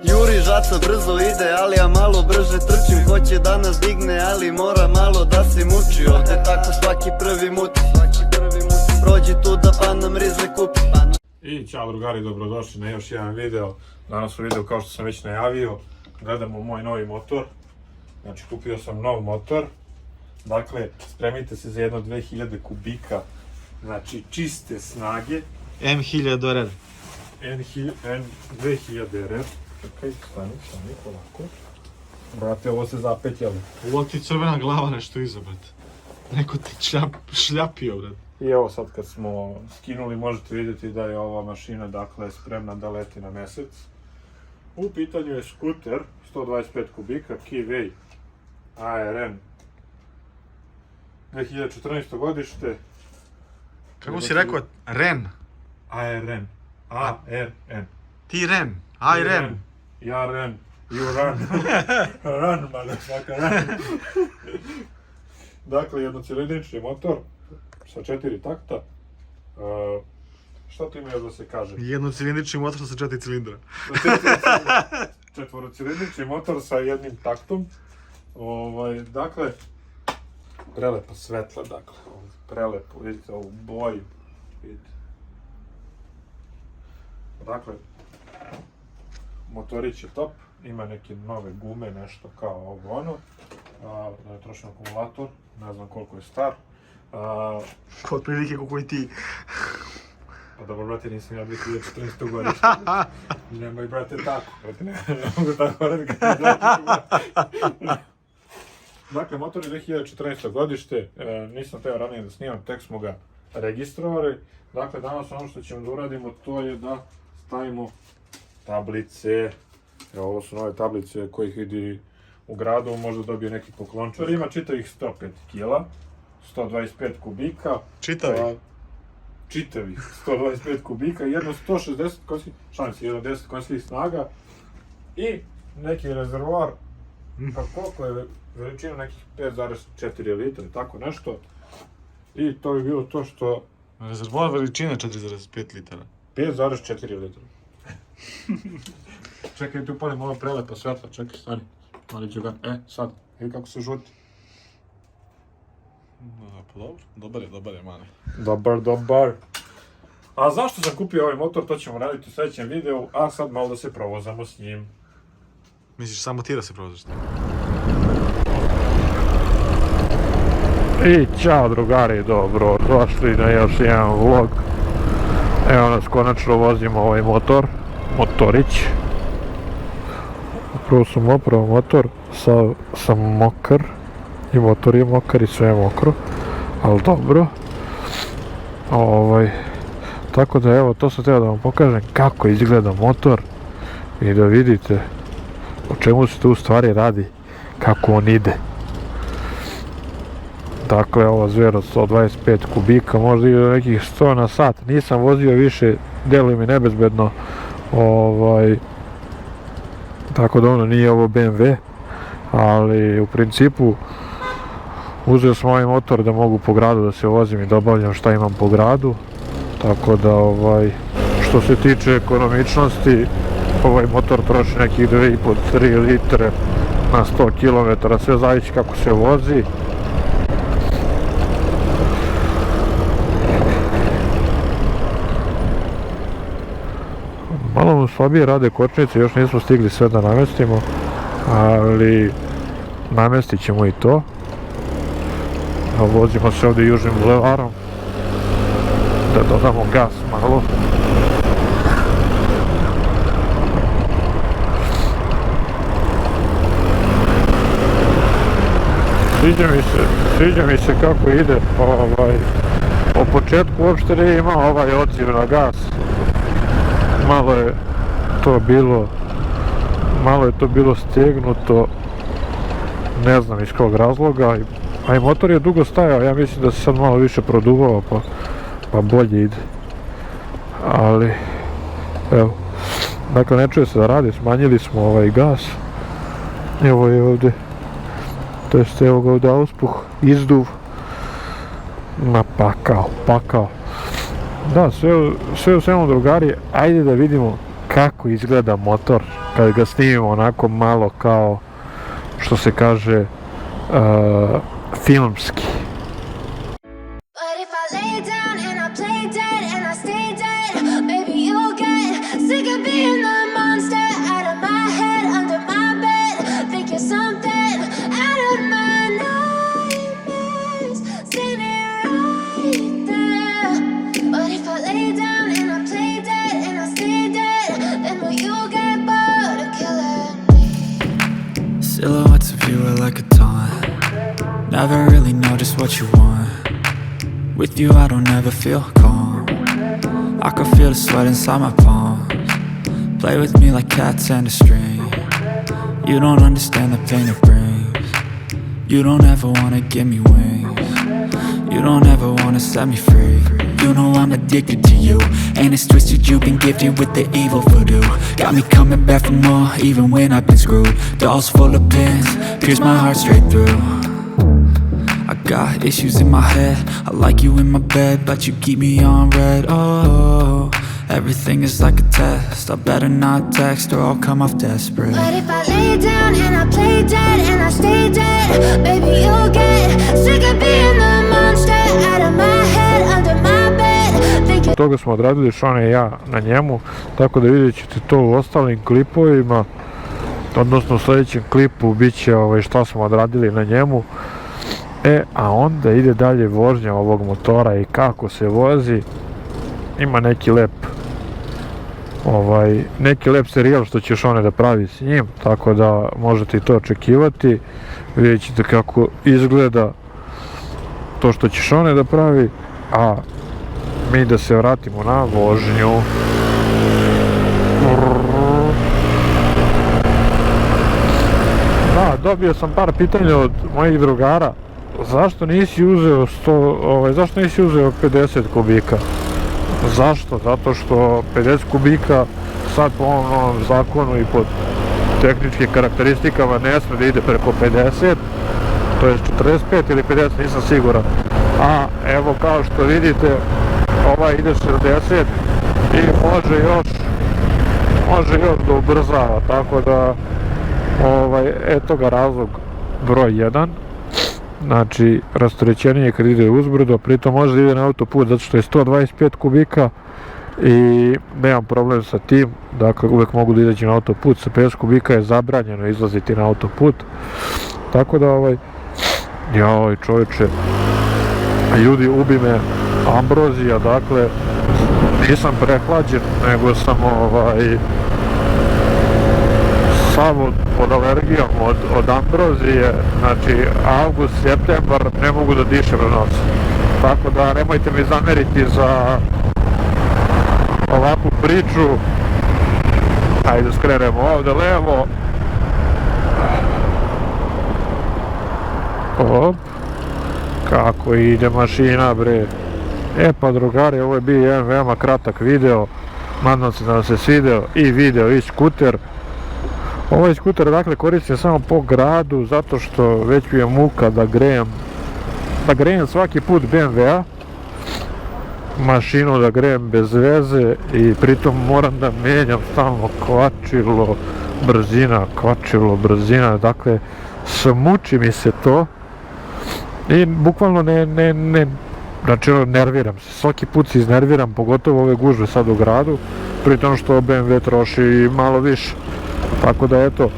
Juri žaca brzo ide, ali ja malo brže trčim. Hoće da nas digne, ali mora malo da se muči. Ovde tako svaki prvi muti. Prođi tu da pa nam rizle kupi. I ćao drugari, dobrodošli na još jedan video. Danas u videu, kao što sam već najavio, gledamo moj novi motor. Znači kupio sam nov motor. Dakle, spremite se za jedno 2000 kubika, znači čiste snage. M1000 RR. N2000 RR. Čekaj, stani, polako. Brate, ovo se zapetljalo. Ovo ti crvena glava nešto iza, brate. Neko ti šljapio, brate. I evo sad kad smo skinuli, možete vidjeti da je ova mašina, dakle, spremna da leti na mesec. U pitanju je skuter, 125 kubika, Keyway ARN. 2014. godište. Kako si rekao? Ren? ARN. ARN. Ti Ren. Aj Ren. Ja Ren. You run. Run, motherfucker, run. Dakle, jednocilindrični motor sa 4 takta. Šta tu ima još da se kaže? Jednocilindrični motor sa 4 cilindra. Četvorocilindrični motor sa jednim taktom. Dakle, prelepa svetla, dakle, prelepo, vidite ovu boju, vidite. Dakle, motorić je top, ima neke nove gume, nešto kao ovo ono, da je trošen akumulator, ne znam koliko je star. Kod prilike kako i ti. Pa dobro, brate, nisam ja 2014. godište. Nemoj, brate, tako, brate, ne mogu tako raditi kad je 2014. Dakle, motor je 2014. godište, nisam teo ranije da snimam, tek smo ga registrovali. Dakle, danas ono što ćemo da uradimo, to je da stavimo tablice. Evo, ovo su nove tablice kojih vidi u gradu, možda dobije neki poklončar. Ima čitavih 105 kila, 125 kubika. Čitavih? Čitavih 125 kubika, jedno 160 konjskih, šalim se, jedno 10 konjskih snaga i neki rezervoar, pa koliko je veličina, nekih 5,4 litre, tako nešto. I to bi bilo to što... Rezervoar veličine 4,5 litara. 5,4 litre. Čekaj, tu upalim ova prelepa svetla, čekaj, stani. Mali ću ga, sad, vidi kako se žuti. Pa dobro, dobar je, mane. Dobar. A zašto sam kupio ovaj motor, to ćemo raditi u sljedećem videu, a sad malo da se provozamo s njim. Misliš samo ti da se provozaš? I ćao drugari, dobro došli na još jedan vlog. Evo nas, konačno vozimo ovaj motorić. Upravo sam oprao motor, sam mokar. I motor je mokar i sve je mokro, ali dobro. Tako da evo, to sam htio da vam pokažem kako izgleda motor i da vidite o čemu se tu u stvari radi, kako on ide. Dakle, ovo zver od 125 kubika, možda ide do nekih 100 na sat. Nisam vozio više, deluje mi nebezbedno. Tako da ono, nije ovo BMW, ali u principu uzeo sam ovaj motor da mogu po gradu da se vozim i da obavljam šta imam po gradu. Tako da, što se tiče ekonomičnosti, ovaj motor troši nekih 2,5-3 litre na 100 km, sve zavisi kako se vozi. Malo mu slabije rade kočnice, još nismo stigli sve da namestimo, ali namestit ćemo i to. Vozimo se ovdje južnim bulevarom, da dodamo gas malo. Sviđa mi se kako ide. U početku uopšte nije imao ovaj odziv na gas. Malo je to bilo stegnuto, ne znam iz kog razloga. A i motor je dugo stajao, ja mislim da se sad malo više produvao, pa bolje ide. Ali, evo, dakle ne čuje se da radi, smanjili smo ovaj gas. Evo je ovdje, to jest evo ga ovdje auspuh, izduv. Na pakao. Da, sve u svemu drugari, ajde da vidimo kako izgleda motor. kad ga snimimo onako malo kao, što se kaže, filmski. But if I lay down and I play dead and I stay dead, maybe you'll get sick of being the monster out of my head, under my bed. Think you're something out of my nightmares, standing right there. But if I lay down and I play dead and I stay dead, then will you get bored of killing me? Silhouettes of you are like a taunt. Never really know just what you want. With you I don't ever feel calm. I can feel the sweat inside my palms. Play with me like cats and a string. You don't understand the pain it brings. You don't ever wanna give me wings. You don't ever wanna set me free. You know I'm addicted to you, and it's twisted, you've been gifted with the evil voodoo. Got me coming back for more, even when I've been screwed. Dolls full of pins, pierce my heart straight through. I got issues in my head, I like you in my bed, but you keep me on red. Oh, everything is like a test, I better not text or I'll come off desperate. But if I lay down and I play dead and I stay dead, baby you'll get sick of being the monster out of my head, under my bed. Think you Toga smo odradili Šone i ja na njemu, tako da vidjet ćete to u ostalim klipovima, odnosno u sljedećem klipu bit će šta smo odradili na njemu. A onda ide dalje vožnja ovog motora i kako se vozi. Ima neki lep serijal što će Šone da pravi s njim, tako da možete i to očekivati. Vidjet ćete kako izgleda to što će Šone da pravi, a mi da se vratimo na vožnju. Da, dobio sam par pitanja od mojih drugara. Zašto nisi uzeo 50 kubika? Zašto? Zato što 50 kubika sad po ovom novom zakonu i pod tehničkim karakteristikama ne sme da ide preko 50, to je 45 ili 50, nisam siguran. A evo kao što vidite, ovaj ide 60 i može još da ubrzava, tako da eto ga razlog broj 1. Znači, rasterećenije kad ide uzbrdo, pritom može da ide na autoput zato što je 125 kubika i nemam problem sa tim, dakle uvek mogu da izaći na autoput, sa 50 kubika je zabranjeno izlaziti na autoput, tako da joj čovječe, ljudi ubi me ambrozija, dakle nisam prehlađen, nego sam samo pod alergijom od ambrozije, znači avgust, septembar ne mogu da dišem na nos. Tako da nemojte mi zameriti za ovakvu priču. Ajde skrenemo ovdje levo. Op. Kako ide mašina bre. Pa drugari, ovo je bio jedan veoma kratak video. Nadam se da vam se svideo i video i skuter. Ovaj skuter dakle koristim samo po gradu zato što već mi je muka da grejem svaki put BMW-a, mašinu da grejem bez veze i pritom moram da menjam stalno kvačilo, brzina, dakle smuči mi se to i bukvalno znači nerviram se, svaki put se iznerviram, pogotovo ove gužve sad u gradu, pritom što BMW troši malo više. Tako da eto,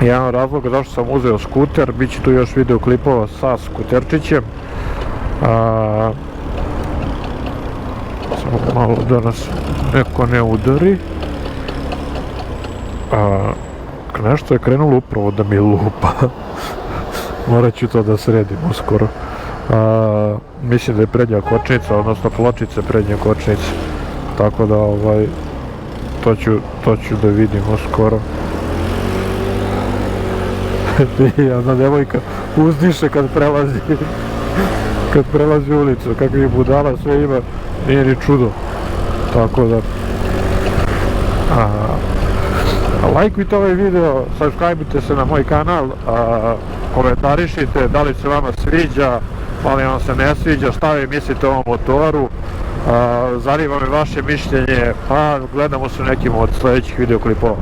jedan razlog zašto sam uzeo skuter, bit će tu još video klipova sa skuterčićem. Samo malo da nas neko ne udari. Nešto je krenulo upravo da mi lupa. Morat ću to da sredim uskoro. Mislim da je prednja kočnica, odnosno pločice prednje kočnice. Tako da to ću da vidim uskoro. Jedna devojka uzdiše kad prelazi ulicu, kakvih budala sve ima, nije ni čudo. Tako da lajkujte ovaj video, subscribe-ite se na moj kanal, komentarišite da li se vama sviđa, da li vam se ne sviđa, šta vi mislite o ovom motoru. Zanima me vaše mišljenje, pa gledamo se u nekim od sljedećih videoklipova.